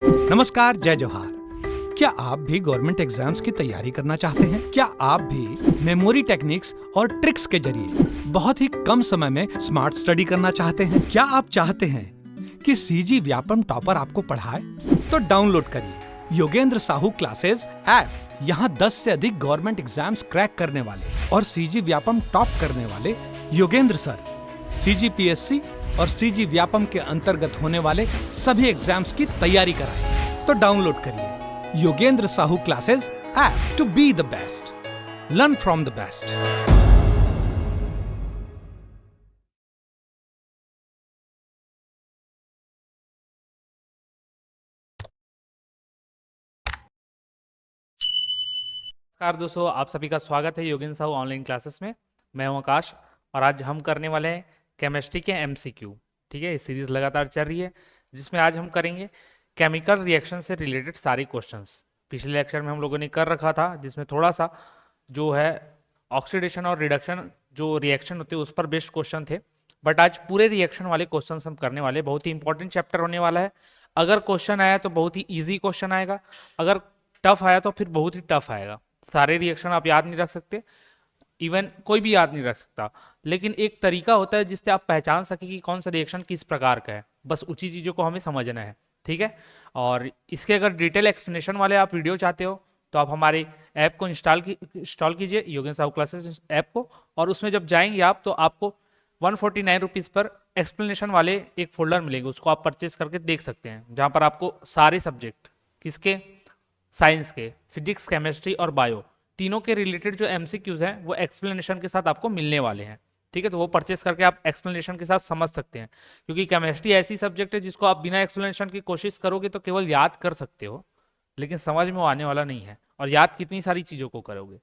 नमस्कार, जय जोहार। क्या आप भी गवर्नमेंट एग्जाम्स की तैयारी करना चाहते हैं? क्या आप भी मेमोरी टेक्निक्स और ट्रिक्स के जरिए बहुत ही कम समय में स्मार्ट स्टडी करना चाहते हैं? क्या आप चाहते हैं कि सीजी व्यापम टॉपर आपको पढ़ाए? तो डाउनलोड करिए योगेंद्र साहू क्लासेस ऐप। यहाँ 10 से अधिक गवर्नमेंट एग्जाम्स क्रैक करने वाले और सीजी व्यापम टॉप करने वाले योगेंद्र सर सीजीपीएससी और सीजी व्यापम के अंतर्गत होने वाले सभी एग्जाम्स की तैयारी कराएं। तो डाउनलोड करिए Yogendra Sahu classes app to be the best, learn from the best. नमस्कार दोस्तों, आप सभी का स्वागत है योगेंद्र साहू ऑनलाइन क्लासेस में। मैं हूं आकाश और आज हम करने वाले हैं केमिस्ट्री के एमसीक्यू। ठीक है, ये सीरीज लगातार चल रही है जिसमें आज हम करेंगे केमिकल रिएक्शन से रिलेटेड सारे क्वेश्चंस। पिछले लेक्चर में हम लोगों ने कर रखा था जिसमें थोड़ा सा जो है ऑक्सीडेशन और रिडक्शन जो रिएक्शन होते हैं उस पर बेस्ड क्वेश्चन थे, बट आज पूरे रिएक्शन वाले क्वेश्चन हम करने वाले। बहुत ही इंपॉर्टेंट चैप्टर होने वाला है। अगर क्वेश्चन आया तो बहुत ही ईजी क्वेश्चन आएगा, अगर टफ आया तो फिर बहुत ही टफ आएगा। सारे रिएक्शन आप याद नहीं रख सकते, इवन कोई भी याद नहीं रख सकता, लेकिन एक तरीका होता है जिससे आप पहचान सके कि कौन सा रिएक्शन किस प्रकार का है। बस उसी चीज़ों को हमें समझना है, ठीक है। और इसके अगर डिटेल एक्सप्लेनेशन वाले आप वीडियो चाहते हो तो आप हमारे ऐप को इंस्टॉल कीजिए, योगेंद्र साहू क्लासेस ऐप को, और उसमें जब जाएंगे आप तो आपको 149 रुपीज़ पर एक्सप्लेनेशन वाले एक फोल्डर मिलेंगे, उसको आप परचेज करके देख सकते हैं, जहाँ पर आपको सारे सब्जेक्ट किसके, साइंस के, फिजिक्स, केमिस्ट्री और बायो, तीनों के रिलेटेड जो एमसीक्यूज हैं वो एक्सप्लेनेशन के साथ आपको मिलने वाले हैं। ठीक है, तो वो परचेस करके आप एक्सप्लेनेशन के साथ समझ सकते हैं, क्योंकि केमिस्ट्री ऐसी सब्जेक्ट है जिसको आप बिना एक्सप्लेनेशन की कोशिश करोगे तो केवल याद कर सकते हो, लेकिन समझ में वो आने वाला नहीं है। और याद कितनी सारी चीज़ों को करोगे,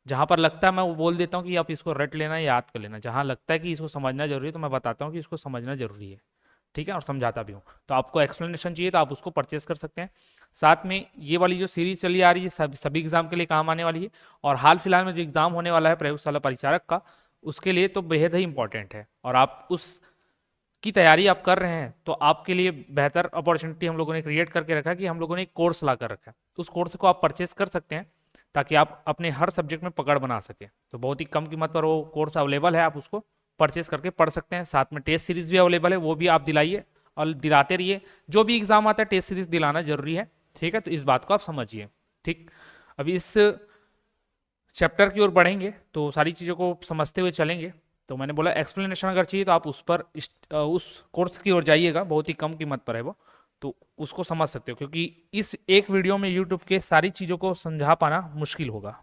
जहाँ पर लगता है मैं वो बोल देता हूँ कि आप इसको रट लेना, याद कर लेना, जहाँ लगता है कि इसको समझना जरूरी है तो मैं बताता हूँ कि इसको समझना जरूरी है, ठीक है, और समझाता भी हूँ। तो आपको एक्सप्लेनेशन चाहिए तो आप उसको परचेस कर सकते हैं। साथ में ये वाली जो सीरीज चली आ रही है सभी एग्जाम के लिए काम आने वाली है, और हाल फिलहाल में जो एग्जाम होने वाला है प्रयोगशाला परिचारक का, उसके लिए तो बेहद ही इंपॉर्टेंट है, और आप उस की तैयारी आप कर रहे हैं तो आपके लिए बेहतर अपॉर्चुनिटी हम लोगों ने क्रिएट करके रखा है कि हम लोगों ने एक कोर्स ला कर रखा है। उस कोर्स को आप परचेस कर सकते हैं ताकि आप अपने हर सब्जेक्ट में पकड़ बना सकें। तो बहुत ही कम कीमत पर वो कोर्स अवेलेबल है, आप उसको परचेस करके पढ़ सकते हैं। साथ में टेस्ट सीरीज भी अवेलेबल है, वो भी आप दिलाइए और दिलाते रहिए। जो भी एग्जाम आता है टेस्ट सीरीज दिलाना जरूरी है, ठीक है, तो इस बात को आप समझिए। ठीक, अभी इस चैप्टर की ओर बढ़ेंगे तो सारी चीज़ों को समझते हुए चलेंगे। तो मैंने बोला एक्सप्लेनेशन अगर चाहिए तो आप उस पर उस कोर्स की ओर जाइएगा, बहुत ही कम कीमत पर है वो, तो उसको समझ सकते हो, क्योंकि इस एक वीडियो में यूट्यूब के सारी चीज़ों को समझा पाना मुश्किल होगा।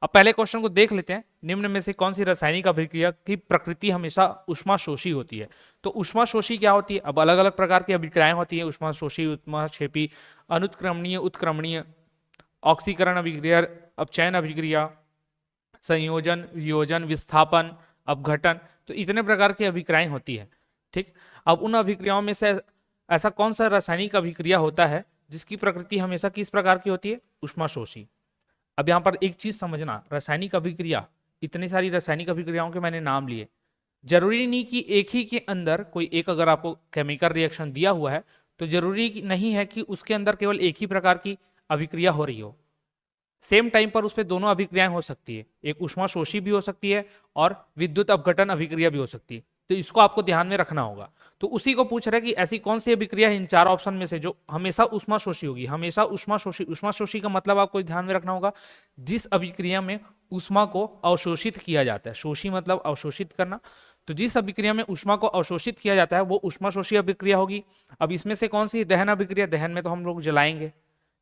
अब पहले क्वेश्चन को देख लेते हैं। निम्न में से कौन सी रासायनिक अभिक्रिया की प्रकृति हमेशा ऊष्माशोषी होती है? तो ऊष्माशोषी क्या होती है? अब अलग अलग प्रकार की अभिक्रियाएं होती है, ऊष्माशोषी, ऊष्माक्षेपी, अनुत्क्रमणीय, उत्क्रमणीय, ऑक्सीकरण अभिक्रिया, अपचयन अभिक्रिया, संयोजन, वियोजन, विस्थापन, अपघटन, तो इतने प्रकार की अभिक्रियाएं होती है। ठीक, अब उन अभिक्रियाओं में से ऐसा कौन सा रासायनिक अभिक्रिया होता है जिसकी प्रकृति हमेशा किस प्रकार की होती है? ऊष्माशोषी। अब यहाँ पर एक चीज समझना, रासायनिक अभिक्रिया, इतनी सारी रासायनिक अभिक्रियाओं के मैंने नाम लिए, जरूरी नहीं कि एक ही के अंदर कोई एक, अगर आपको केमिकल रिएक्शन दिया हुआ है तो जरूरी नहीं है कि उसके अंदर केवल एक ही प्रकार की अभिक्रिया हो रही हो। सेम टाइम पर उस पर दोनों अभिक्रियाएं हो सकती है, एक ऊष्माशोषी भी हो सकती है और विद्युत अपघटन अभिक्रिया भी हो सकती है। तो इसको आपको ध्यान में रखना होगा। तो उसी को पूछ रहा है कि ऐसी कौन सी अभिक्रिया है इन चार ऑप्शन में से जो हमेशा ऊष्माशोषी होगी? हमेशा ऊष्माशोषी, ऊष्माशोषी का मतलब आपको ध्यान में रखना होगा जिस अभिक्रिया में ऊष्मा को अवशोषित किया जाता है। शोषी मतलब अवशोषित करना, तो जिस अभिक्रिया में ऊष्मा को अवशोषित किया जाता है वो ऊष्माशोषी अभिक्रिया होगी। अब इसमें से कौन सी दहन अभिक्रिया? दहन में तो हम लोग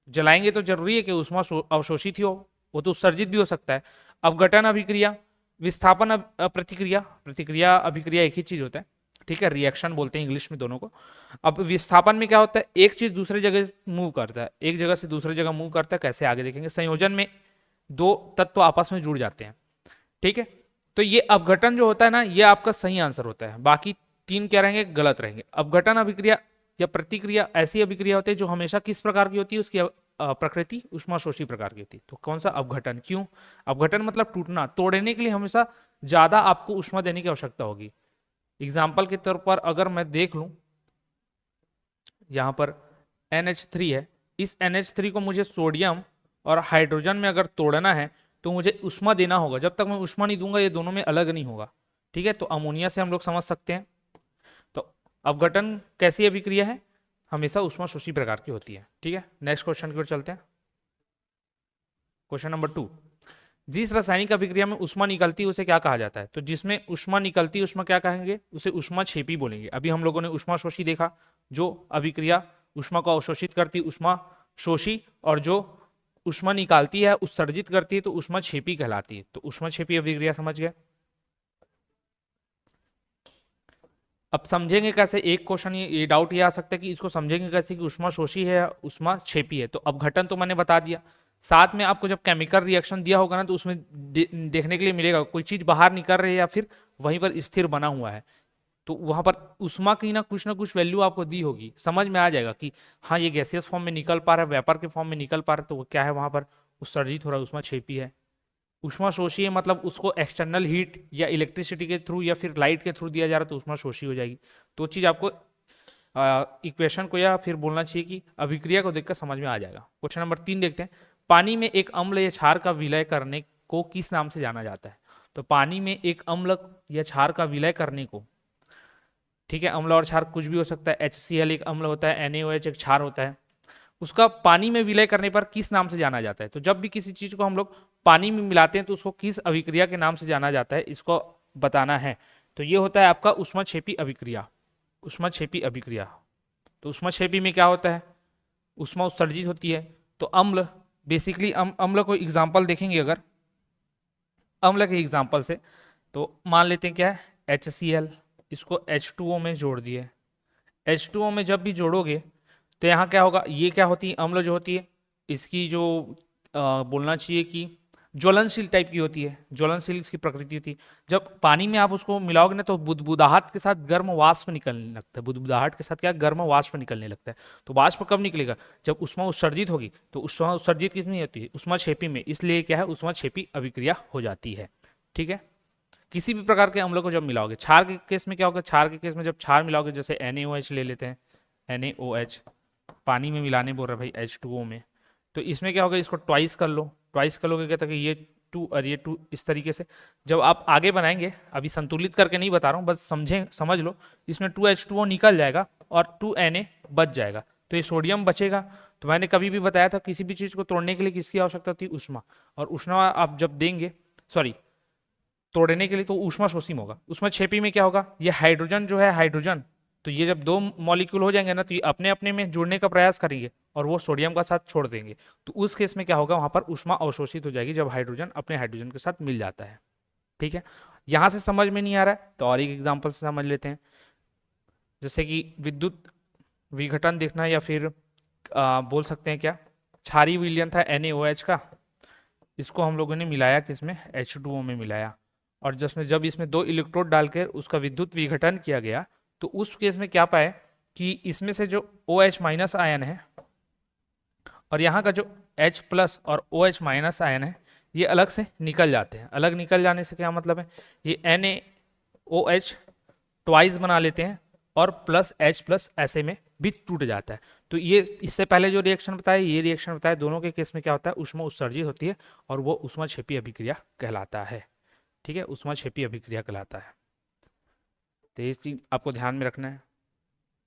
जलाएंगे तो जरूरी है कि ऊष्मा अवशोषित ही हो, वो तो उत्सर्जित भी हो सकता है। अपघटन अभिक्रिया, विस्थापन प्रतिक्रिया, प्रतिक्रिया अभिक्रिया एक ही चीज होता है, ठीक है, रिएक्शन बोलते हैं इंग्लिश में दोनों को। अब विस्थापन में क्या होता है? एक चीज दूसरी जगह मूव करता है, एक जगह से दूसरी जगह मूव करता है, कैसे आगे देखेंगे। संयोजन में दो तत्व आपस में जुड़ जाते हैं, ठीक है। तो ये अपघटन जो होता है ना, ये आपका सही आंसर होता है, बाकी तीन क्या रहेंगे? गलत रहेंगे। अपघटन अभिक्रिया या प्रतिक्रिया ऐसी अभिक्रिया होती है जो हमेशा किस प्रकार की होती है? उसकी प्रकृति ऊष्माशोषी प्रकार की होती है। तो कौन सा? अपघटन। क्यों? अपघटन मतलब टूटना, तोड़ने के लिए हमेशा ज्यादा आपको ऊष्मा देने की आवश्यकता होगी। एग्जाम्पल के तौर पर अगर मैं देख लूं, यहां पर NH3 है, इस NH3 को मुझे सोडियम और हाइड्रोजन में अगर तोड़ना है तो मुझे ऊष्मा देना होगा। जब तक मैं ऊष्मा नहीं दूंगा ये दोनों में अलग नहीं होगा। ठीक है, तो अमोनिया से हम लोग समझ सकते हैं। तो अपघटन कैसी अभिक्रिया है, हमेशा ऊष्माशोषी प्रकार की होती है। ठीक है, नेक्स्ट क्वेश्चन की ओर चलते हैं। क्वेश्चन नंबर 2, जिस रासायनिक अभिक्रिया में ऊष्मा निकलती है उसे क्या कहा जाता है? तो जिसमें ऊष्मा निकलती है उष्मा क्या कहेंगे, उसे ऊष्माक्षेपी बोलेंगे। अभी हम लोगों ने ऊष्माशोषी देखा, जो अभिक्रिया ऊष्मा को अवशोषित करती ऊष्माशोषी, और जो ऊष्मा निकालती है उत्सर्जित करती है तो ऊष्माक्षेपी कहलाती है। तो ऊष्माक्षेपी अभिक्रिया समझ गए। अब समझेंगे कैसे, एक क्वेश्चन ये डाउट ये आ सकता है कि इसको समझेंगे कैसे कि ऊष्माशोषी है या ऊष्माक्षेपी है। तो अपघटन तो मैंने बता दिया, साथ में आपको जब केमिकल रिएक्शन दिया होगा ना तो उसमें देखने के लिए मिलेगा कोई चीज बाहर निकल रही है या फिर वहीं पर स्थिर बना हुआ है, तो वहां पर ऊष्मा की ना कुछ वैल्यू आपको दी होगी, समझ में आ जाएगा कि हाँ ये गैसियस फॉर्म में निकल पा रहा है, वेपर के फॉर्म में निकल पा रहा है, तो वो क्या है, वहां पर उत्सर्जित हो रहा है, ऊष्माक्षेपी है। ऊष्माशोषी है मतलब उसको एक्सटर्नल हीट या इलेक्ट्रिसिटी के थ्रू या फिर लाइट के थ्रू दिया जा रहा है तो ऊष्माशोषी हो जाएगी। तो चीज आपको इक्वेशन को या फिर बोलना चाहिए कि अभिक्रिया को देखकर समझ में आ जाएगा। क्वेश्चन नंबर 3 देखते हैं, पानी में एक अम्ल या क्षार का विलय करने को किस नाम से जाना जाता है? तो पानी में एक अम्ल या क्षार का विलय करने को, ठीक है, अम्ल और क्षार कुछ भी हो सकता है, HCl एक अम्ल होता है, NaOH एक क्षार होता है, उसका पानी में विलय करने पर किस नाम से जाना जाता है? तो जब भी किसी चीज को हम लोग पानी में मिलाते हैं तो उसको किस अभिक्रिया के नाम से जाना जाता है, इसको बताना है। तो ये होता है आपका ऊष्माक्षेपी अभिक्रिया। ऊष्माक्षेपी अभिक्रिया, तो ऊष्माक्षेपी में क्या होता है, ऊष्मा उत्सर्जित होती है। तो अम्ल, बेसिकली अम्ल को एग्जाम्पल देखेंगे अगर अम्ल के एग्जाम्पल से, तो मान लेते हैं क्या है, HCl, इसको H2O में जोड़ दिए। H2O में जब भी जोड़ोगे तो यहाँ क्या होगा, ये क्या होती है, अम्ल जो होती है इसकी जो बोलना चाहिए कि ज्वलनशील टाइप की होती है, ज्वलनशील इसकी प्रकृति होती है। जब पानी में आप उसको मिलाओगे ना तो बुदबुदाहट के साथ गर्म वाष्प निकलने लगता है। बुदबुदाहट के साथ क्या, गर्म वाष्प निकलने लगता है। तो वाष्प कब निकलेगा, जब ऊष्मा उत्सर्जित होगी। तो ऊष्मा उत्सर्जित किसमें होती है, ऊष्माक्षेपी में, इसलिए क्या है, ऊष्माक्षेपी अभिक्रिया हो जाती है। ठीक है, किसी भी प्रकार के अम्लों को जब मिलाओगे, क्षार के केस में क्या होगा, क्षार के केस में जब क्षार मिलाओगे, जैसे NaOH ले लेते हैं, NaOH पानी में मिलाने बोल रहे भाई H2O में, तो इसमें क्या होगा, इसको ट्वाइस कर लो, ट्वाइस कर लोगे क्या, ताकि ये 2 और ये 2 इस तरीके से जब आप आगे बनाएंगे, अभी संतुलित करके नहीं बता रहा हूँ, बस समझ लो, इसमें 2H2O निकल जाएगा और 2Na बच जाएगा, तो ये सोडियम बचेगा। तो मैंने कभी भी बताया था किसी भी चीज को तोड़ने के लिए किसकी आवश्यकता होती है, ऊष्मा, और ऊष्मा आप जब देंगे, सॉरी, तोड़ने के लिए तो ऊष्माशोषी होगा। ऊष्माक्षेपी में क्या होगा, ये हाइड्रोजन जो है, हाइड्रोजन, तो ये जब 2 मॉलिक्यूल हो जाएंगे ना तो ये अपने अपने में जुड़ने का प्रयास करेंगे और वो सोडियम का साथ छोड़ देंगे। तो उस केस में क्या होगा, वहां पर ऊष्मा अवशोषित हो जाएगी जब हाइड्रोजन अपने हाइड्रोजन के साथ मिल जाता है। ठीक है, यहां से समझ में नहीं आ रहा है तो और एक एग्जाम्पल से समझ लेते हैं, जैसे कि विद्युत विघटन देखना, या फिर बोल सकते हैं क्या, क्षारीय विलयन था NaOH का, इसको हम लोगों ने मिलाया किसमें, H2O में मिलाया, और जब इसमें 2 इलेक्ट्रोड डालकर उसका विद्युत विघटन किया गया तो उस केस में क्या पाए कि इसमें से जो OH माइनस आयन है और यहाँ का जो H प्लस और OH माइनस आयन है ये अलग से निकल जाते हैं। अलग निकल जाने से क्या मतलब है, ये NaOH ट्वाइस बना लेते हैं और प्लस H प्लस ऐसे में भी टूट जाता है। तो ये इससे पहले जो रिएक्शन बताया, ये रिएक्शन बताया, दोनों के केस में क्या होता है, ऊष्मा उत्सर्जित होती है और वो ऊष्माक्षेपी अभिक्रिया कहलाता है। ठीक है, ऊष्माक्षेपी अभिक्रिया कहलाता है। तो ये चीज आपको ध्यान में रखना है।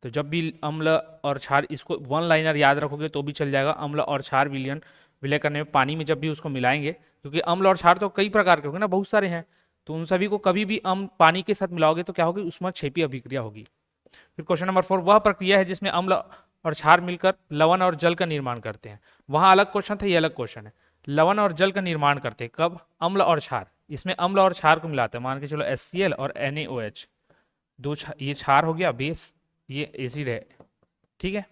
तो जब भी अम्ल और क्षार, इसको 1 लाइनर याद रखोगे तो भी चल जाएगा, अम्ल और क्षार विलय करने में पानी में जब भी उसको मिलाएंगे, क्योंकि अम्ल और क्षार तो कई प्रकार के होंगे ना, बहुत सारे हैं, तो उन सभी को कभी भी पानी के साथ मिलाओगे तो क्या होगी, ऊष्माक्षेपी अभिक्रिया होगी। फिर क्वेश्चन नंबर 4, वह प्रक्रिया है जिसमें अम्ल और क्षार मिलकर लवण और जल का निर्माण करते हैं। वहां अलग क्वेश्चन था, ये अलग क्वेश्चन है। लवण और जल का निर्माण करते हैं कब, अम्ल और क्षार, इसमें अम्ल और क्षार को मिलाते हैं, मान के चलो HCl और NaOH, ये क्षार हो गया बेस, ये एसिड है। ठीक है,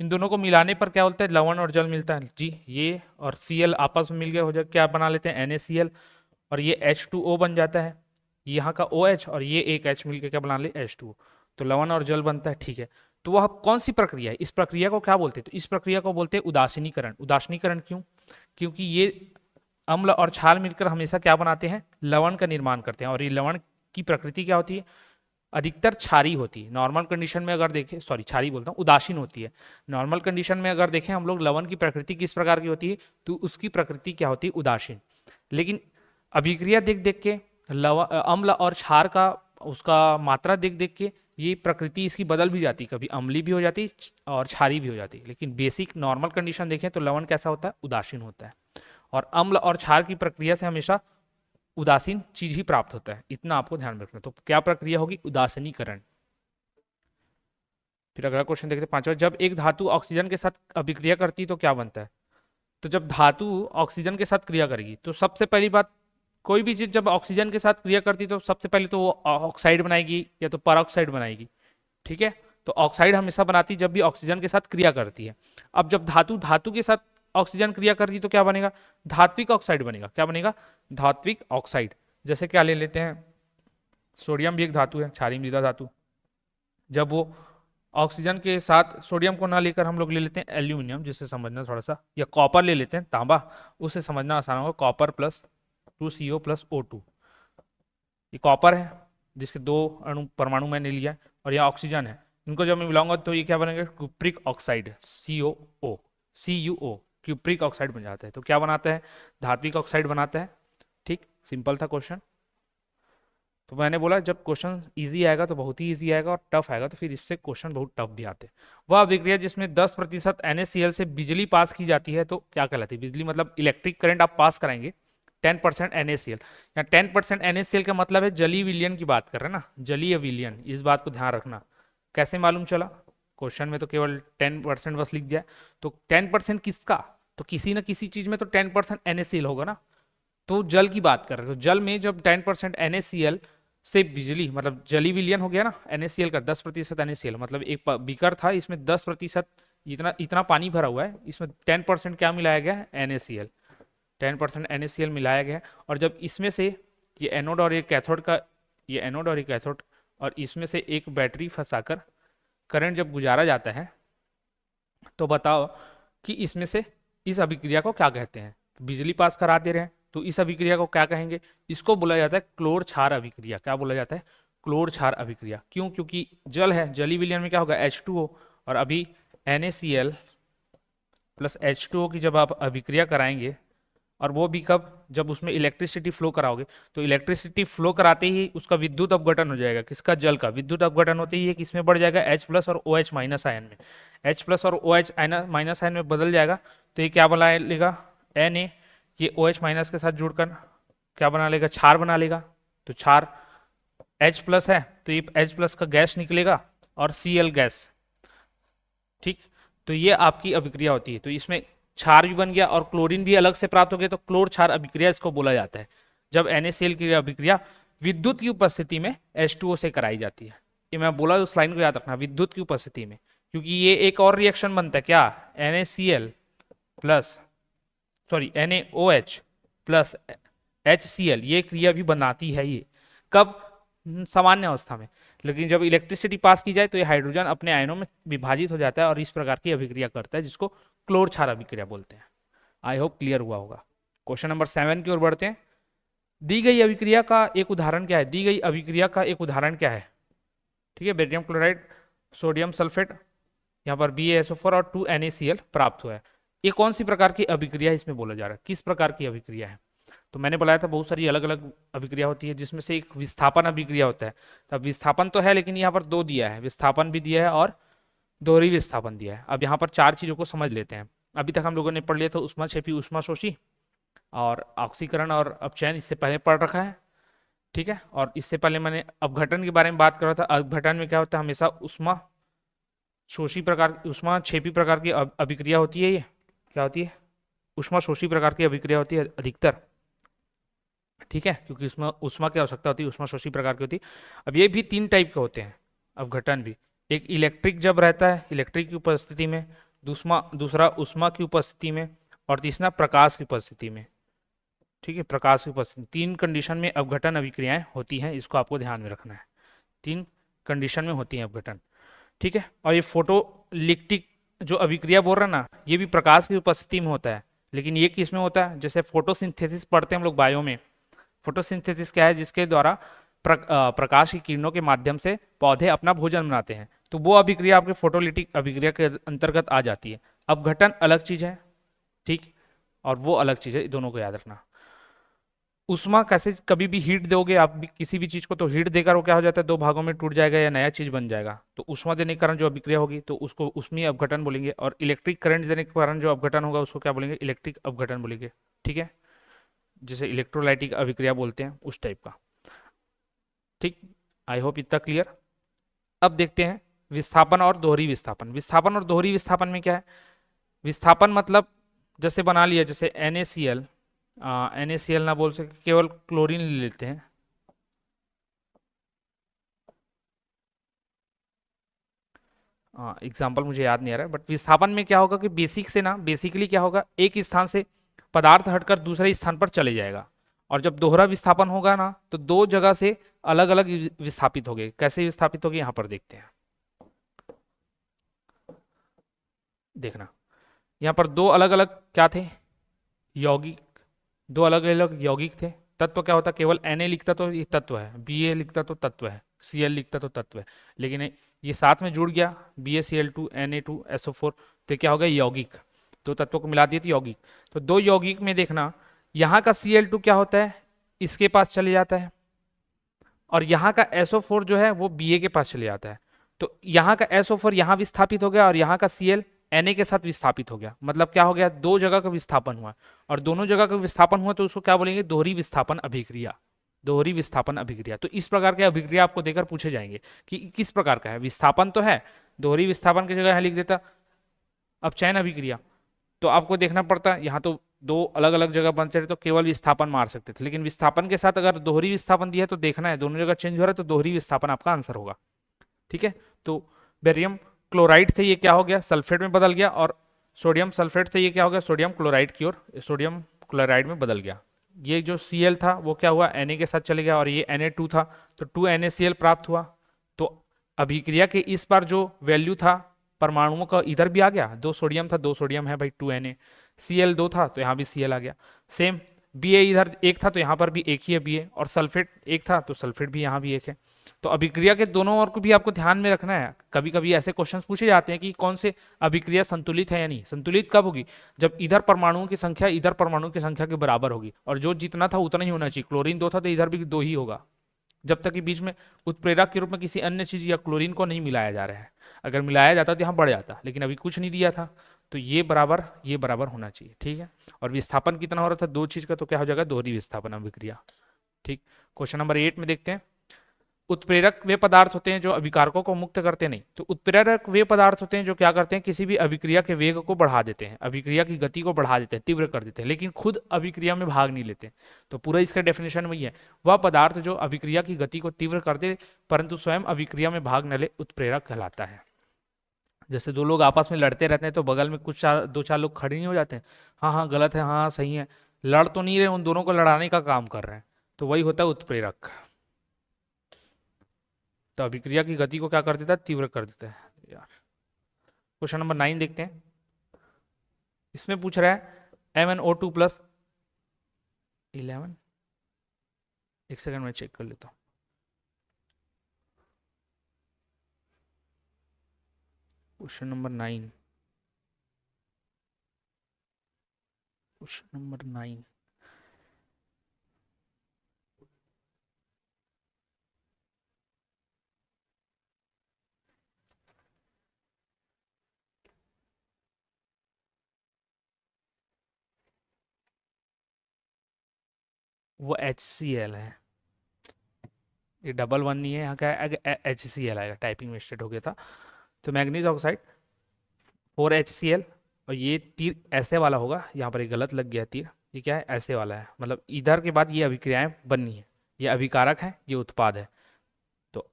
इन दोनों को मिलाने पर क्या होता है, लवण और जल मिलता है जी, ये और Cl आपस में मिल गया, हो जाए क्या बना लेते हैं, NaCl, और ये H2O बन जाता है, यहाँ का OH और ये एक H मिलकर क्या बना ले, H2O, तो लवण और जल बनता है। ठीक है, तो वह कौन सी प्रक्रिया है, इस प्रक्रिया को क्या बोलते हैं, तो इस प्रक्रिया को बोलते हैं उदासीनीकरण। उदासीनीकरण क्यों, क्योंकि ये अम्ल और क्षार मिलकर हमेशा क्या बनाते हैं, लवण का निर्माण करते हैं, और ये लवण की प्रकृति क्या होती है, अधिकतर क्षारी होती है। नॉर्मल कंडीशन में अगर देखें, सॉरी क्षारी बोलता हूँ, उदासीन होती है। नॉर्मल कंडीशन में अगर देखें हम लोग लवण की प्रकृति किस प्रकार की होती है, तो उसकी प्रकृति क्या होती है, उदासीन। लेकिन अभिक्रिया देख देख के अम्ल और क्षार का उसका मात्रा देख देख के ये प्रकृति इसकी बदल भी जाती, कभी अम्लीय भी हो जाती और क्षारी भी हो जाती। लेकिन बेसिक नॉर्मल कंडीशन देखें तो लवण कैसा होता है, उदासीन होता है। और अम्ल और क्षार की प्रक्रिया से हमेशा उदासीन चीज ही प्राप्त होता है, इतना आपको ध्यान रखना। तो क्या प्रक्रिया होगी, उदासीनीकरण। फिर अगला क्वेश्चन देखते हैं पांचवा, जब एक धातु ऑक्सीजन के साथ अभिक्रिया करती है तो क्या बनता है। तो जब धातु ऑक्सीजन के साथ क्रिया करेगी तो सबसे पहली बात, कोई भी चीज जब ऑक्सीजन के साथ क्रिया करती है तो सबसे पहले तो वो ऑक्साइड बनाएगी या तो परऑक्साइड बनाएगी। ठीक है, तो ऑक्साइड हमेशा बनाती जब भी ऑक्सीजन के साथ क्रिया करती है। अब जब धातु धातु के साथ ऑक्सीजन क्रिया करती तो क्या बनेगा, धात्विक ऑक्साइड बनेगा। क्या बनेगा, धात्विक ऑक्साइड। जैसे क्या ले लेते हैं, सोडियम भी एक धातु है, क्षारीय मृदा धातु। जब वो ऑक्सीजन के साथ सोडियम को ना लेकर हम लोग ले लेते हैं एल्यूमिनियम, जिससे समझना थोड़ा सा, या कॉपर ले लेते हैं, तांबा, उससे समझना आसान होगा। Copper plus 2CO plus O2, ये कॉपर है जिसके 2 अणु परमाणु मैंने लिया है, और यह ऑक्सीजन है। इनको जब मैं मिलाऊंगा तो ये क्या बनेगा, cupric oxide, CuO, cupric oxide बन जाता है। तो क्या बनाता है, धात्विक ऑक्साइड बनाता है। ठीक, सिंपल था क्वेश्चन। तो मैंने बोला जब क्वेश्चन इजी आएगा तो बहुत ही इजी आएगा, और टफ आएगा तो फिर इससे क्वेश्चन बहुत टफ भी आते हैं। वह अभिक्रिया जिसमें 10% NaCl से बिजली पास की जाती है तो क्या कहलाती है। बिजली मतलब इलेक्ट्रिक करंट आप पास कराएंगे, 10% NaCl। या 10% NaCl का मतलब है जलीय विलयन की बात कर रहे हैं ना, जलीय विलयन। इस बात को ध्यान रखना। कैसे मालूम चला, क्वेश्चन में तो केवल 10% बस लिख दिया। तो 10% किसका, तो किसी न किसी चीज में तो 10% NaCl होगा ना। तो जल की बात कर रहे हैं, तो जल में जब 10% NaCl से बिजली, मतलब जलीय विलयन हो गया ना, NaCl का 10% NaCl, मतलब एक बीकर था, इसमें 10% इतना पानी भरा हुआ है, इसमें 10% क्या मिलाया गया है, NaCl। 10% NaCl मिलाया गया है। और जब इसमें से ये एनोड और ये कैथोड का, ये एनोड और ये कैथोड, और इसमें से एक बैटरी फंसाकर करंट जब गुजारा जाता है, तो बताओ कि इसमें से इस अभिक्रिया को क्या कहते हैं। बिजली पास करा दे रहे हैं तो इस अभिक्रिया को क्या कहेंगे, इसको बोला जाता है क्लोर क्षार अभिक्रिया। क्या बोला जाता है, क्लोर क्षार अभिक्रिया। क्यों, क्योंकि जल है, जलीय विलयन में क्या होगा, H2O, और अभी NaCl प्लस H2O की जब आप अभिक्रिया कराएंगे, और वो भी कब, जब उसमें इलेक्ट्रिसिटी फ्लो कराओगे, तो इलेक्ट्रिसिटी फ्लो कराते ही उसका विद्युत अपघटन हो जाएगा। किसका, जल का। विद्युत अपघटन होते ही किस में बढ़ जाएगा, H प्लस और OH माइनस आयन में। H प्लस और OH माइनस आयन में बदल जाएगा। तो ये क्या बना लेगा, Na, ये OH माइनस के साथ जुड़कर क्या बना लेगा, क्षार बना लेगा। तो क्षार H प्लस है तो ये H प्लस का गैस निकलेगा और Cl गैस। ठीक, तो ये आपकी अभिक्रिया होती है। तो इसमें क्षार भी बन गया और क्लोरीन भी अलग से प्राप्त हो गया, तो क्लोर क्षार अभिक्रिया इसको बोला जाता है। जब NaCl की अभिक्रिया विद्युत की उपस्थिति में H2O से कराई जाती है। ये मैं बोला उस लाइन को याद रखना, विद्युत की उपस्थिति में, क्योंकि ये एक और रिएक्शन बनता है क्या, NaCl plus NaOH plus HCl, ये क्रिया भी बनाती है। ये कब, सामान्य अवस्था में। लेकिन जब इलेक्ट्रिसिटी पास की जाए तो ये हाइड्रोजन अपने आयनों में विभाजित हो जाता है और इस प्रकार की अभिक्रिया करता है, जिसको क्लोर क्षार अभिक्रिया बोलते हैं। आई होप क्लियर हुआ होगा। क्वेश्चन नंबर 7 की ओर बढ़ते हैं। दी गई अभिक्रिया का एक उदाहरण क्या है, दी गई अभिक्रिया का एक उदाहरण क्या है। ठीक है, बेरियम क्लोराइड, सोडियम सल्फेट, यहाँ पर BaSO4 और 2 NaCl प्राप्त हुआ है। ये कौन सी प्रकार की अभिक्रिया है, इसमें बोला जा रहा है, किस प्रकार की अभिक्रिया है। तो मैंने बताया था बहुत सारी अलग अलग अभिक्रिया होती है, जिसमें से एक विस्थापन अभिक्रिया होता है। तब विस्थापन तो है, लेकिन यहाँ पर 2 दिया है, विस्थापन भी दिया है और दोहरी विस्थापन दिया है। अब यहाँ पर 4 चीजों को समझ लेते हैं। अभी तक हम लोगों ने पढ़ लिया था ऊष्माक्षेपी, ऊष्माशोषी और ऑक्सीकरण और अपचयन, इससे पहले पढ़ रखा है। ठीक है, और इससे पहले मैंने अपघटन के बारे में बात कर रहा था। अपघटन में क्या होता है, हमेशा ऊष्माशोषी प्रकार, ऊष्माक्षेपी प्रकार की अभिक्रिया होती है। ये क्या होती है, ऊष्माशोषी प्रकार की अभिक्रिया होती है अधिकतर। ठीक है, क्योंकि उसमें ऊष्मा की आवश्यकता होती है, ऊष्माशोषी प्रकार की होती है। अब ये भी 3 टाइप के होते हैं अपघटन भी। एक इलेक्ट्रिक जब रहता है, इलेक्ट्रिक की उपस्थिति में, दूसरा ऊष्मा की उपस्थिति में, और तीसरा प्रकाश की उपस्थिति में। ठीक है, प्रकाश की उपस्थिति, 3 कंडीशन में अपघटन अभिक्रियाएं होती हैं, इसको आपको ध्यान में रखना है। 3 कंडीशन में होती हैं अपघटन। ठीक है, और ये फोटोलिक्टिक जो अभिक्रिया बोल रहे हैं ना, ये भी प्रकाश की उपस्थिति में होता है। लेकिन ये किस में होता है, जैसे फोटोसिंथेसिस पढ़ते हैं हम लोग बायो में। फोटोसिंथेसिस क्या है, जिसके द्वारा प्रकाश की किरणों के माध्यम से पौधे अपना भोजन बनाते हैं, तो वो अभिक्रिया आपके फोटोलिटिक अभिक्रिया के अंतर्गत आ जाती है। अपघटन अलग चीज है, ठीक, और वो अलग चीज है, दोनों को याद रखना। उष्मा कैसे, कभी भी हीट दोगे आप भी किसी भी चीज को, तो हीट देकर वो क्या हो जाता है, दो भागों में टूट जाएगा या नया चीज बन जाएगा। तो उष्मा देने के कारण जो अभिक्रिया होगी तो उसको उष्मीय अपघटन बोलेंगे, और इलेक्ट्रिक करंट देने के कारण जो अपघटन होगा उसको क्या बोलेंगे, इलेक्ट्रिक अपघटन बोलेंगे। ठीक है, जिसे इलेक्ट्रोलाइटिक अभिक्रिया बोलते हैं, उस टाइप का। ठीक, आई होप इतना क्लियर। अब देखते हैं विस्थापन और दोहरी विस्थापन। विस्थापन और दोहरी विस्थापन में क्या है, विस्थापन मतलब जैसे बना लिया, जैसे NaCl, NaCl ना बोल सके, केवल क्लोरीन ले लेते हैं। एग्जाम्पल मुझे याद नहीं आ रहा है, बट विस्थापन में क्या होगा कि बेसिक से ना, बेसिकली क्या होगा, एक स्थान से पदार्थ हटकर दूसरे स्थान पर चले जाएगा। और जब दोहरा विस्थापन होगा ना, तो दो जगह से अलग अलग विस्थापित होंगे। कैसे विस्थापित होंगे, यहाँ पर देखते हैं। देखना, यहाँ पर दो अलग अलग क्या थे, यौगिक, दो अलग अलग यौगिक थे। तत्व क्या होता, केवल Na लिखता तो ये तत्व है, Ba लिखता तो तत्व है, Cl लिखता तो तत्व है, लेकिन ये साथ में जुड़ गया, BaCl2 Na2SO4, तो क्या हो गया, यौगिक। दो तत्वों को मिला दिए तो यौगिक। तो दो यौगिक में देखना, यहाँ का Cl2 क्या होता है, इसके पास चले जाता है, और यहाँ का SO4 जो है वो Ba के पास चले जाता है। तो यहाँ का SO4 यहाँ विस्थापित हो गया, और यहाँ का Cl Na के साथ विस्थापित हो गया। मतलब क्या हो गया, दो जगह का विस्थापन हुआ, और दोनों जगह का विस्थापन हुआ तो उसको क्या बोलेंगे, दोहरी विस्थापन अभिक्रिया। दोहरी विस्थापन अभिक्रिया। तो इस प्रकार के अभिक्रिया आपको देकर पूछे जाएंगे कि किस प्रकार का है, विस्थापन तो है, दोहरी विस्थापन की जगह यहाँ लिख देता अपचयन अभिक्रिया। तो आपको देखना पड़ता, यहाँ तो दो अलग अलग जगह बनते रहे तो केवल विस्थापन मार सकते थे, लेकिन विस्थापन के साथ अगर दोहरी विस्थापन दिया है तो देखना है दोनों जगह चेंज हो रहा है, तो दोहरी विस्थापन आपका आंसर होगा। ठीक है, तो बेरियम क्लोराइड से ये क्या हो गया, सल्फेट में बदल गया, और सोडियम सल्फेट से ये क्या हो गया, सोडियम क्लोराइड की ओर, सोडियम क्लोराइड में बदल गया। ये जो Cl था वो क्या हुआ, Na के साथ चले गया, और ये Na2 था तो 2NaCl प्राप्त हुआ। तो अभिक्रिया के इस बार जो वैल्यू था परमाणुओं का इधर भी आ गया, दो सोडियम था, दो सोडियम है भाई, 2Na, Cl 2 था तो यहाँ भी Cl आ गया। सेम Ba इधर एक था तो यहाँ पर भी एक ही है Ba, और सल्फेट एक था तो सल्फेट भी यहाँ भी एक है। तो अभिक्रिया के दोनों ओर को भी आपको ध्यान में रखना है। कभी कभी ऐसे क्वेश्चन पूछे जाते हैं कि कौन से अभिक्रिया संतुलित है या नहीं। संतुलित कब होगी, जब इधर परमाणुओं की संख्या इधर परमाणुओं की संख्या के बराबर होगी, और जो जितना था उतना ही होना चाहिए। क्लोरीन 2 था तो इधर भी 2 ही होगा, जब तक कि बीच में उत्प्रेरक के रूप में किसी अन्य चीज या क्लोरीन को नहीं मिलाया जा रहा है। अगर मिलाया जाता तो यहाँ बढ़ जाता, लेकिन अभी कुछ नहीं दिया था, तो ये बराबर होना चाहिए। ठीक है, और विस्थापन कितना हो रहा था, दो चीज का, तो क्या हो जाएगा, दोहरी विस्थापन अभिक्रिया। ठीक, क्वेश्चन नंबर 8 में देखते हैं। उत्प्रेरक वे पदार्थ होते हैं जो अभिकारकों को मुक्त करते नहीं। तो उत्प्रेरक वे पदार्थ होते हैं जो क्या करते हैं, किसी भी अभिक्रिया के वेग को बढ़ा देते हैं, अभिक्रिया की गति को बढ़ा देते हैं, तीव्र कर देते हैं, लेकिन खुद अभिक्रिया में भाग नहीं लेते। तो पूरा इसका डेफिनेशन वही है, वह पदार्थ जो अभिक्रिया की गति को तीव्र कर दे परंतु स्वयं अभिक्रिया में भाग न ले, उत्प्रेरक कहलाता है। जैसे दो लोग आपस में लड़ते रहते हैं तो बगल में कुछ दो चार लोग खड़े नहीं हो जाते हैं, हाँ हाँ गलत है, हाँ हाँ सही है, लड़ तो नहीं रहे, उन दोनों को लड़ाने का काम कर रहे हैं, तो वही होता है उत्प्रेरक। तो अभिक्रिया की गति को क्या कर देता है, तीव्र कर देता है यार। क्वेश्चन नंबर 9 देखते हैं। इसमें पूछ रहा है MnO2 प्लस 11, एक सेकंड में चेक कर लेता हूँ। क्वेश्चन नंबर 9, क्वेश्चन नंबर 9, वो HCl है, ये डबल वन नहीं है, यहाँ का HCl आएगा, टाइपिंग मिस्टेक हो गया था। तो मैग्नीज ऑक्साइड 4HCl, और ये तीर ऐसे वाला होगा, यहाँ पर एक गलत लग गया तीर, ये क्या है, ऐसे वाला है, मतलब इधर के बाद ये अभिक्रियाएं बननी है, ये अभिकारक है, ये उत्पाद है। तो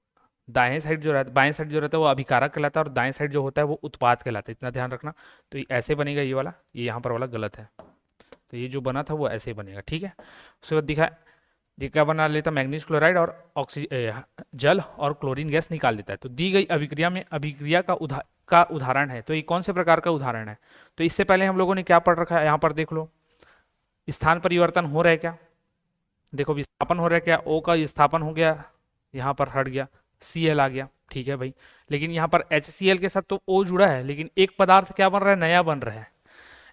दाएं साइड जो रहता है, बाएं साइड जो रहता है वो अभिकारक कहलाता है, और दाएं साइड जो होता है वो उत्पाद कहलाता है, इतना ध्यान रखना। तो ये ऐसे बनेगा, ये वाला, ये यहाँ पर वाला गलत है, तो ये जो बना था वो ऐसे बनेगा। ठीक है, उसके बाद दिखा, ये क्या बना लेता, मैग्नीज क्लोराइड और जल और क्लोरीन गैस निकाल देता है। तो दी गई अभिक्रिया में अभिक्रिया का उदाहरण है, तो ये कौन से प्रकार का उदाहरण है। तो इससे पहले हम लोगों ने क्या पढ़ रखा है, यहाँ पर देख लो, स्थान परिवर्तन हो रहा है क्या, देखो विस्थापन हो रहा है क्या, O का विस्थापन हो गया यहाँ पर हट गया, Cl आ गया, ठीक है भाई। लेकिन यहाँ पर HCl के साथ तो O जुड़ा है, लेकिन एक पदार्थ क्या बन रहा है, नया बन रहा है।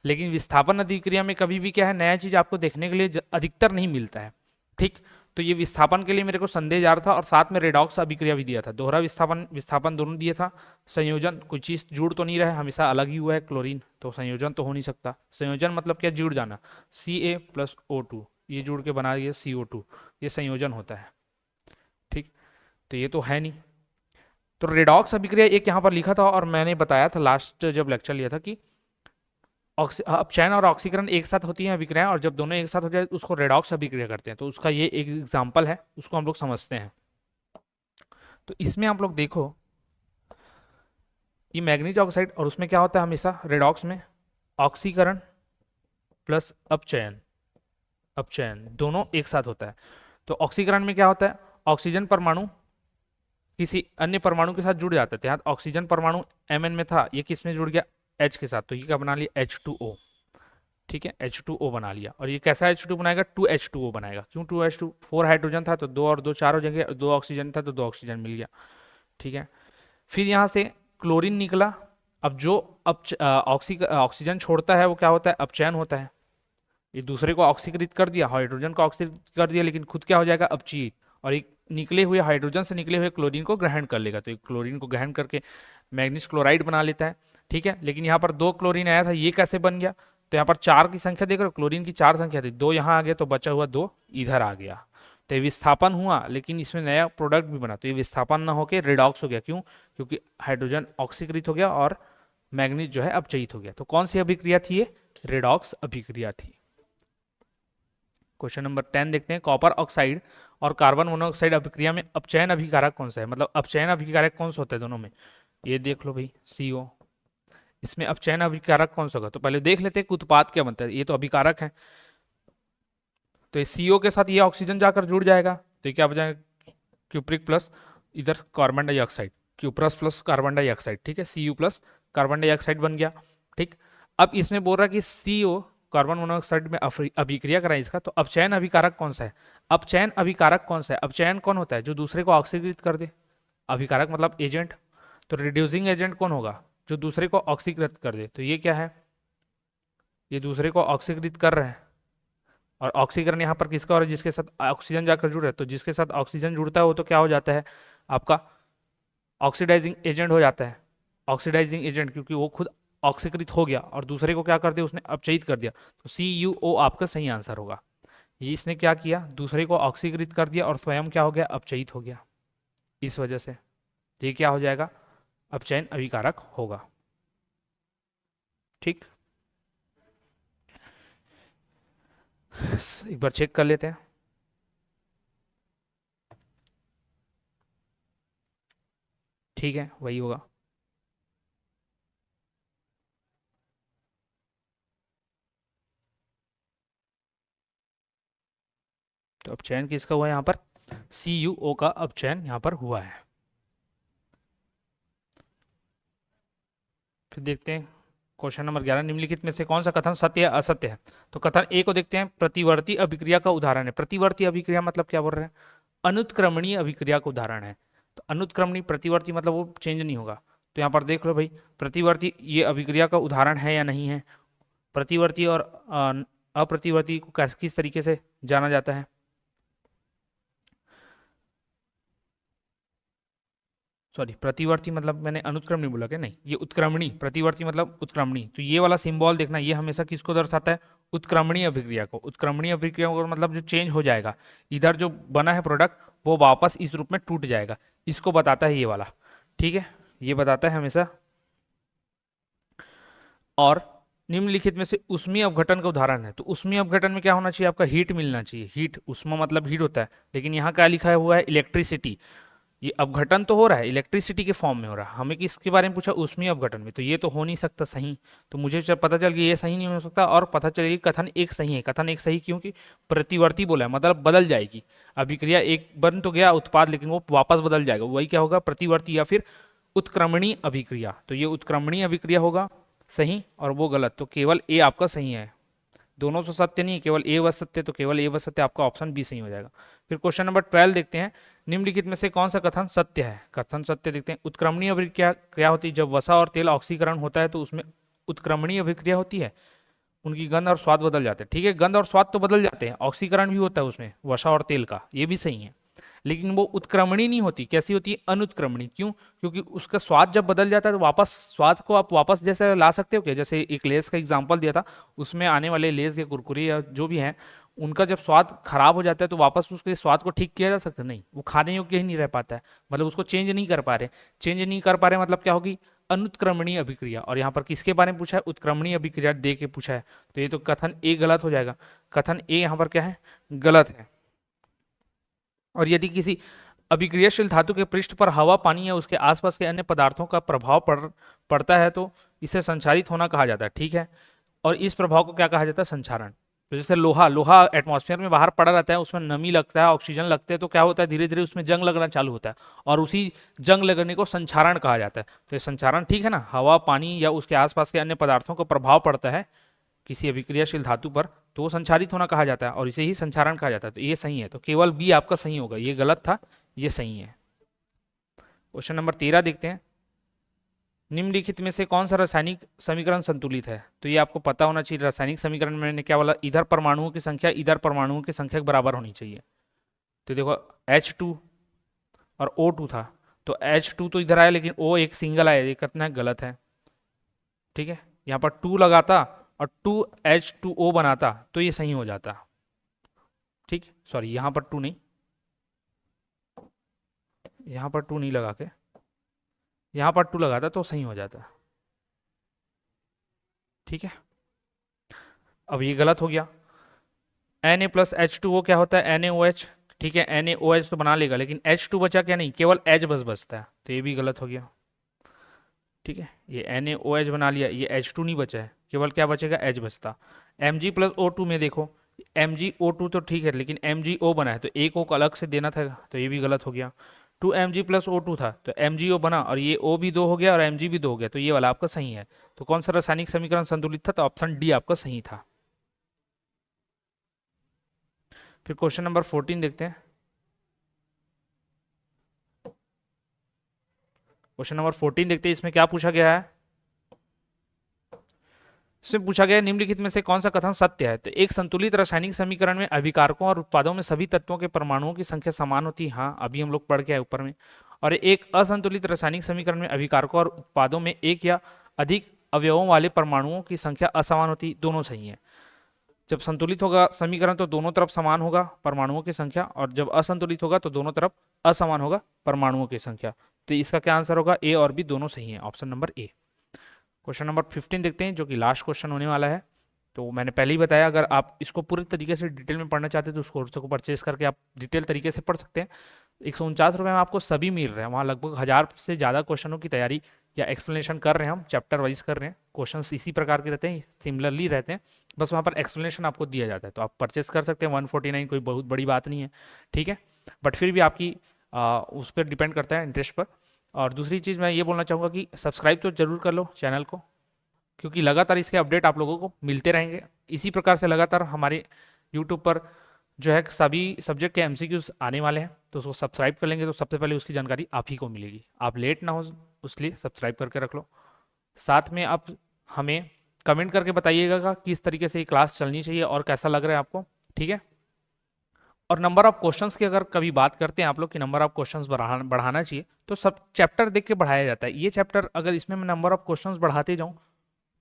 लेकिन विस्थापन अभिक्रिया में कभी भी क्या है, नया चीज आपको देखने के लिए अधिकतर नहीं मिलता है, ठीक। तो ये विस्थापन के लिए मेरे को संदेह जा रहा था, और साथ में रेडॉक्स अभिक्रिया भी दिया था, दोहरा विस्थापन विस्थापन दोनों दिया था। संयोजन कोई चीज जुड़ तो नहीं रहा है, हमेशा अलग ही हुआ है क्लोरीन, तो संयोजन तो हो नहीं सकता। संयोजन मतलब क्या, जुड़ जाना, Ca+O2 ये जुड़ के बना दिया CO2, ये संयोजन होता है, ठीक। तो ये तो है नहीं। तो रेडॉक्स अभिक्रिया एक यहाँ पर लिखा था, और मैंने बताया था लास्ट जब लेक्चर लिया था कि अपचयन और ऑक्सीकरण एक साथ होती है अभिक्रिया, और जब दोनों एक साथ हो जाए उसको रेडॉक्स अभिक्रिया करते हैं। तो उसका ये एक एग्जाम्पल है, उसको हम लोग समझते हैं। तो इसमें आप लोग देखो, ये मैग्नीज ऑक्साइड, और उसमें क्या होता है हमेशा रेडॉक्स में, ऑक्सीकरण प्लस अपचयन, अपचयन दोनों एक साथ होता है। तो ऑक्सीकरण में क्या होता है, ऑक्सीजन परमाणु किसी अन्य परमाणु के साथ जुड़ जाता है। यहाँ ऑक्सीजन परमाणु Mn में था, ये किस में जुड़ गया, H के साथ, तो ये क्या बना लिया, H2O, ठीक है, H2O बना लिया। और ये कैसा H2 बनाएगा, 2H2O बनाएगा। क्यों 2H2, 4 हाइड्रोजन था तो 2 और 2 4 हो जाएंगे, 2 ऑक्सीजन था तो 2 ऑक्सीजन मिल गया, ठीक है। फिर यहाँ से क्लोरीन निकला। अब जो ऑक्सीजन छोड़ता है वो क्या होता है, अपचयन होता है। ये दूसरे को ऑक्सीकृत कर दिया, हाइड्रोजन को ऑक्सीकृत कर दिया, लेकिन खुद क्या हो जाएगा, अपचयित, और एक निकले हुए हाइड्रोजन से निकले हुए क्लोरीन को ग्रहण कर लेगा। तो एक क्लोरीन को ग्रहण करके मैग्नीज क्लोराइड बना लेता है, ठीक है। लेकिन यहाँ पर 2 क्लोरीन आया था, ये कैसे बन गया, तो यहाँ पर 4 की संख्या देख रहे हो, क्लोरीन की 4 संख्या थी, 2 यहाँ आ गया तो बचा हुआ 2 इधर आ गया। तो ये विस्थापन हुआ, लेकिन इसमें नया प्रोडक्ट भी बना। तो ये विस्थापन ना होकर रेडॉक्स हो गया, क्यों, क्योंकि हाइड्रोजन ऑक्सीकृत हो गया और मैग्नीज जो है अपचयित हो गया। तो कौन सी अभिक्रिया थी ये, रेडॉक्स अभिक्रिया थी। क्वेश्चन नंबर 10 देखते हैं, कॉपर ऑक्साइड और कार्बन मोनोऑक्साइड अभिक्रिया में अपचयन अभिकारक कौन सा है, मतलब अपचयन अभिकारक कौन सा होता है दोनों में, ये देख लो भाई, CO। इसमें अपचयन अभिकारक कौन सा होगा, तो पहले देख लेते हैं कि उत्पाद क्या बनता है। ये तो अभिकारक है, तो CO के साथ ये ऑक्सीजन जाकर जुड़ जाएगा, तो क्या बचेगा, क्यूप्रिक प्लस इधर carbon dioxide, cuprous plus carbon dioxide, ठीक है, Cu प्लस कार्बन डाइऑक्साइड बन गया, ठीक। अब इसमें बोल रहा है कि CO कार्बन मोनोऑक्साइड में अभिक्रिया कराए इसका, तो अपचयन अभिकारक कौन सा है, अपचयन अभिकारक कौन सा है, अपचयन कौन होता है, जो दूसरे को ऑक्सीकृत कर दे, अभिकारक मतलब एजेंट। तो रिड्यूसिंग एजेंट कौन होगा, जो दूसरे को ऑक्सीकृत कर दे, तो ये क्या है, ये दूसरे को ऑक्सीकृत कर रहे हैं। और ऑक्सीकरण यहाँ पर किसका हो रहा है, जिसके साथ ऑक्सीजन जाकर जुड़ रहा है, तो जिसके साथ ऑक्सीजन जुड़ता है वो तो क्या हो जाता है आपका ऑक्सीडाइजिंग एजेंट हो जाता है, ऑक्सीडाइजिंग एजेंट, क्योंकि वो खुद ऑक्सीकृत हो गया और दूसरे को क्या कर दिया, उसने अपचयित कर दिया। तो CuO आपका सही आंसर होगा। ये इसने क्या किया, दूसरे को ऑक्सीकृत कर दिया और स्वयं क्या हो गया, अपचयित हो गया। इस वजह से ये क्या हो जाएगा, अपचयन अभिकारक होगा, ठीक। एक बार चेक कर लेते हैं। ठीक है, वही होगा। तो अपचयन किसका हुआ है यहाँ पर, CuO का अपचयन यहाँ पर हुआ है। फिर देखते हैं क्वेश्चन नंबर 11, निम्नलिखित में से कौन सा कथन सत्य या असत्य है। तो कथन ए को देखते हैं, प्रतिवर्ती अभिक्रिया का उदाहरण है। प्रतिवर्ती अभिक्रिया मतलब क्या बोल रहे हैं, अनुत्क्रमणीय अभिक्रिया का उदाहरण है। तो अनुत्क्रमणीय, प्रतिवर्ती मतलब वो चेंज नहीं होगा। तो यहाँ पर देख लो भाई, प्रतिवर्ती ये अभिक्रिया का उदाहरण है या नहीं है। प्रतिवर्ती और अप्रतिवर्ती को किस तरीके से जाना जाता है, सॉरी प्रतिवर्ती मतलब मैंने अनुत्क्रमणी बोला क्या, नहीं ये उत्क्रमणी, प्रतिवर्ती मतलब उत्क्रमणी। तो ये वाला सिंबल देखना, ये हमेशा किसको दर्शाता है, उत्क्रमणीय अभिक्रिया को। उत्क्रमणीय अभिक्रिया को मतलब जो चेंज हो जाएगा, इधर जो बना है प्रोडक्ट वो वापस इस रूप में टूट जाएगा, इसको बताता है ये वाला, ठीक है, ये बताता है हमेशा। और निम्नलिखित में से ऊष्मीय अपघटन का उदाहरण है। तो ऊष्मीय अपघटन में क्या होना चाहिए, आपका हीट मिलना चाहिए, हीट, ऊष्मा मतलब हीट होता है, लेकिन यहाँ क्या लिखा हुआ है, इलेक्ट्रिसिटी। ये अपघटन तो हो रहा है, इलेक्ट्रिसिटी के फॉर्म में हो रहा है, हमें किसके बारे में पूछा, ऊष्मीय अपघटन में, तो ये तो हो नहीं सकता सही। तो मुझे पता चल गया ये सही नहीं हो सकता, और पता चल गया कथन एक सही है। कथन एक सही क्योंकि प्रतिवर्ती बोला है, मतलब बदल जाएगी अभिक्रिया, एक बन तो गया उत्पाद लेकिन वो वापस बदल जाएगा, वही क्या होगा, प्रतिवर्ती या फिर उत्क्रमणीय अभिक्रिया। तो ये उत्क्रमणीय अभिक्रिया होगा सही, और वो गलत, तो केवल ए आपका सही है। दोनों तो सत्य नहीं है, केवल ए व सत्य, तो केवल ए व सत्य, आपका ऑप्शन बी सही हो जाएगा। फिर क्वेश्चन नंबर 12 देखते हैं, निम्नलिखित में से कौन सा कथन सत्य है। कथन सत्य देखते हैं, उत्क्रमणीय अभिक्रिया क्या होती है, जब वसा और तेल ऑक्सीकरण होता है तो उसमें उत्क्रमणीय अभिक्रिया होती है, उनकी गंध और स्वाद बदल जाते हैं। ठीक है, गंध और स्वाद तो बदल जाते हैं, ऑक्सीकरण भी होता है उसमें वसा और तेल का, ये भी सही है, लेकिन वो उत्क्रमणी नहीं होती। कैसी होती है, अनुत्क्रमणी। क्यों, क्योंकि उसका स्वाद जब बदल जाता है तो वापस स्वाद को आप वापस जैसे ला सकते हो क्या, जैसे एक लेस का एग्जांपल दिया था, उसमें आने वाले लेस या कुरकुरे या जो भी हैं, उनका जब स्वाद खराब हो जाता है तो वापस उसके स्वाद को ठीक किया जा सकता नहीं, वो खाने योग्य ही नहीं रह पाता है, मतलब उसको चेंज नहीं कर पा रहे। चेंज नहीं कर पा रहे मतलब क्या होगी, अनुत्क्रमणीय अभिक्रिया। और यहाँ पर किसके बारे में पूछा है, उत्क्रमणीय अभिक्रिया दे के पूछा है, तो ये तो कथन ए गलत हो जाएगा। कथन ए यहाँ पर क्या है, गलत है। और यदि किसी अभिक्रियाशील धातु के पृष्ठ पर हवा, पानी या उसके आसपास के अन्य पदार्थों का प्रभाव पड़ता है तो इसे संचारित होना कहा जाता है। ठीक है, और इस प्रभाव को क्या कहा जाता है, संचारण। तो जैसे लोहा एटमॉस्फेयर में बाहर पड़ा रहता है, उसमें नमी लगता है, ऑक्सीजन लगते हैं, तो क्या होता है, धीरे धीरे उसमें जंग लगना चालू होता है, और उसी जंग लगने को संचारण कहा जाता है। तो ये संचारण ठीक है ना, हवा, पानी या उसके आसपास के अन्य पदार्थों का प्रभाव पड़ता है किसी अभिक्रियाशील धातु पर, तो वो संचारित होना कहा जाता है, और इसे ही संचारण कहा जाता है। तो ये सही है, तो केवल बी आपका सही होगा, ये गलत था, ये सही है। क्वेश्चन नंबर 13 देखते हैं, निम्नलिखित में से कौन सा रासायनिक समीकरण संतुलित है। तो ये आपको पता होना चाहिए, रासायनिक समीकरण में मैंने क्या बोला, इधर परमाणुओं की संख्या इधर परमाणुओं की संख्या के बराबर होनी चाहिए। तो देखो H2 और O2 था, तो H2 तो इधर आया लेकिन O एक सिंगल आया, ये कितना है, गलत है। ठीक है, यहाँ पर 2 लगाता और 2H2O बनाता तो ये सही हो जाता। ठीक, सॉरी यहाँ पर 2 नहीं, यहाँ पर 2 नहीं लगा के यहाँ पर 2 लगाता तो सही हो जाता। ठीक है, अब ये गलत हो गया। Na प्लस H2O क्या होता है, NaOH। ठीक है, NaOH तो बना लेगा, लेकिन H2 बचा क्या, नहीं, केवल H बचता है, तो ये भी गलत हो गया। ठीक है, ये NaOH बना लिया, ये H2 नहीं बचा है, केवल क्या बचेगा, H बचता। Mg प्लस O2 में देखो, MgO2 तो ठीक है, लेकिन MgO बना है, तो एक O को अलग से देना था, तो ये भी गलत हो गया। 2Mg प्लस O2 था, तो MgO बना, और ये O भी 2 हो गया और Mg भी 2 हो गया, तो ये वाला आपका सही है। तो कौन सा रासायनिक समीकरण संतुलित था, तो ऑप्शन डी आपका सही था। फिर क्वेश्चन नंबर 14 देखते हैं। क्वेश्चन नंबर 14 देखते हैं, इसमें क्या पूछा गया है। इसमें पूछा गया निम्नलिखित में से कौन सा कथन सत्य है। तो एक संतुलित रासायनिक समीकरण में अभिकारकों और उत्पादों में सभी तत्वों के परमाणुओं की संख्या समान होती है, हाँ अभी हम लोग पढ़ के आए ऊपर में। और एक असंतुलित रासायनिक समीकरण में अभिकारकों और उत्पादों में एक या अधिक अवयवों वाले परमाणुओं की संख्या असमान होती, दोनों सही है। जब संतुलित होगा समीकरण तो दोनों तरफ समान होगा परमाणुओं की संख्या, और जब असंतुलित होगा तो दोनों तरफ असमान होगा परमाणुओं की संख्या। तो इसका क्या आंसर होगा, ए और बी दोनों सही है, option number A. Question number 15 देखते हैं, जो कि लास्ट क्वेश्चन होने वाला है। तो मैंने पहले ही बताया, अगर आप इसको पूरे तरीके से डिटेल में पढ़ना चाहते हैं तो उस कोर्स को परचेज करके आप डिटेल तरीके से पढ़ सकते हैं। 149 रुपये में आपको सभी मिल रहे हैं, वहाँ लगभग 1000 से ज़्यादा क्वेश्चनों की तैयारी या एक्सप्लेनेशन कर रहे हैं, हम चैप्टर वाइज कर रहे हैं। क्वेश्चन इसी प्रकार के रहते हैं, सिमिलरली रहते हैं, बस वहाँ पर एक्सप्लेनेशन आपको दिया जाता है, तो आप परचेस कर सकते हैं। 149 कोई बहुत बड़ी बात नहीं है, ठीक है, बट फिर भी आपकी उस पर डिपेंड करता है, इंटरेस्ट पर। और दूसरी चीज़ मैं ये बोलना चाहूँगा कि सब्सक्राइब तो जरूर कर लो चैनल को, क्योंकि लगातार इसके अपडेट आप लोगों को मिलते रहेंगे। इसी प्रकार से लगातार हमारे यूट्यूब पर जो है सभी सब्जेक्ट के MCQs आने वाले हैं, तो उसको सब्सक्राइब कर लेंगे तो सबसे पहले उसकी जानकारी आप ही को मिलेगी। आप लेट ना हो उसलिए सब्सक्राइब करके रख लो। साथ में आप हमें कमेंट करके बताइएगा कि किस तरीके से ये क्लास चलनी चाहिए और कैसा लग रहा है आपको, ठीक है। और नंबर ऑफ क्वेश्चंस की अगर कभी बात करते हैं आप लोग कि नंबर ऑफ क्वेश्चंस बढ़ाना चाहिए, तो सब चैप्टर देख के बढ़ाया जाता है। ये चैप्टर अगर इसमें मैं नंबर ऑफ क्वेश्चंस बढ़ाते जाऊँ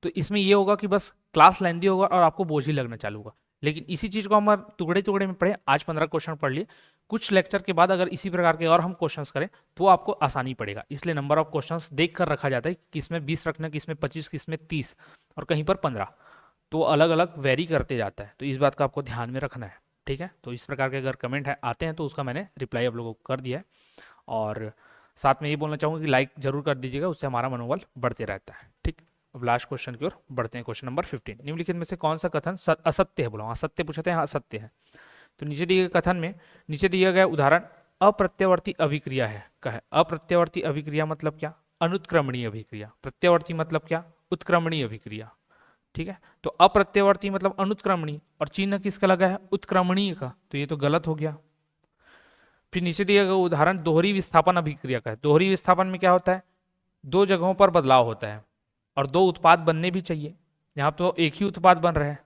तो इसमें ये होगा कि बस क्लास लेंदी होगा और आपको बोझ ही लगना चालू होगा। लेकिन इसी चीज़ को हम टुकड़े टुकड़े में पढ़े, आज 15 क्वेश्चन पढ़ लिए, कुछ लेक्चर के बाद अगर इसी प्रकार के और हम क्वेश्चंस करें तो आपको आसानी पड़ेगा। इसलिए नंबर ऑफ क्वेश्चंस देख कर रखा जाता है, किसमें 20 रखना, किसमें 25, किसमें 30 और कहीं पर 15, तो अलग अलग वेरी करते जाता है। तो इस बात का आपको ध्यान में रखना है, ठीक है। तो इस प्रकार के अगर कमेंट आते हैं तो उसका मैंने रिप्लाई आप लोगों को कर दिया है। और साथ में ये बोलना चाहूँगा कि लाइक जरूर कर दीजिएगा, उससे हमारा मनोबल बढ़ते रहता है, ठीक। अब लास्ट क्वेश्चन की ओर बढ़ते हैं, क्वेश्चन नंबर 15। निम्नलिखित में से कौन सा कथन असत्य है, बोला असत्य पूछते हैं, असत्य है। तो नीचे दिए गए कथन में नीचे दिया गया उदाहरण अप्रत्यावर्ती अभिक्रिया है का है। अप्रत्यावर्ती अभिक्रिया मतलब क्या, अनुत्क्रमणीय अभिक्रिया। प्रत्यावर्ती मतलब क्या, उत्क्रमणीय अभिक्रिया, ठीक है। तो अप्रत्ययवर्ती मतलब अनुत्क्रमणीय, और चिन्ह किसका लगा है, उत्क्रमणीय का, तो ये तो गलत हो गया। फिर नीचे दिया गया उदाहरण दोहरी विस्थापन अभिक्रिया का है। दोहरी विस्थापन में क्या होता है, दो जगहों पर बदलाव होता है और दो उत्पाद बनने भी चाहिए, यहाँ तो एक ही उत्पाद बन रहा है,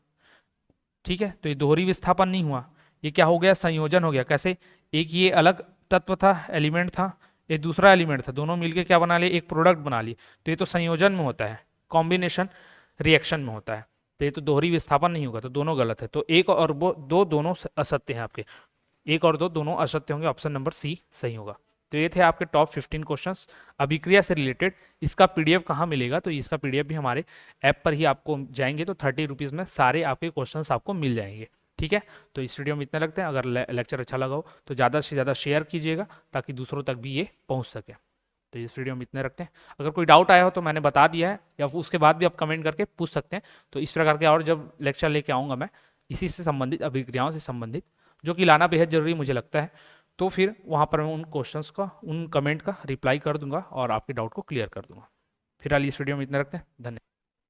ठीक है। तो ये दोहरी विस्थापन नहीं हुआ, ये क्या हो गया, संयोजन हो गया। कैसे, एक ये अलग तत्व था, एलिमेंट था, एक दूसरा एलिमेंट था, दोनों मिलके क्या बना लिए, एक प्रोडक्ट बना लिए। तो ये तो संयोजन में होता है, कॉम्बिनेशन रिएक्शन में होता है, तो ये तो दोहरी विस्थापन नहीं होगा, तो दोनों गलत है। तो एक और दो दोनों असत्य हैं आपके, एक और दो दोनों असत्य होंगे, ऑप्शन नंबर सी सही होगा। तो ये थे आपके टॉप 15 क्वेश्चंस अभिक्रिया से रिलेटेड। इसका पीडीएफ कहाँ मिलेगा, तो इसका पीडीएफ भी हमारे ऐप पर ही आपको जाएंगे तो 30 रुपीज़ में सारे आपके क्वेश्चंस आपको मिल जाएंगे, ठीक है। तो इस वीडियो में इतना लगता है, अगर लेक्चर अच्छा लगा हो तो ज़्यादा से ज़्यादा शेयर कीजिएगा ताकि दूसरों तक भी ये पहुँच सके। तो इस वीडियो में इतने रखते हैं। अगर कोई डाउट आया हो तो मैंने बता दिया है, या उसके बाद भी आप कमेंट करके पूछ सकते हैं। तो इस प्रकार के और जब लेक्चर लेके आऊँगा मैं इसी से संबंधित, अभिक्रियाओं से संबंधित, जो कि लाना बेहद जरूरी मुझे लगता है, तो फिर वहाँ पर मैं उन क्वेश्चंस का, उन कमेंट का रिप्लाई कर दूंगा और आपके डाउट को क्लियर कर दूंगा। फिलहाल इस वीडियो में इतना रखते हैं, धन्यवाद।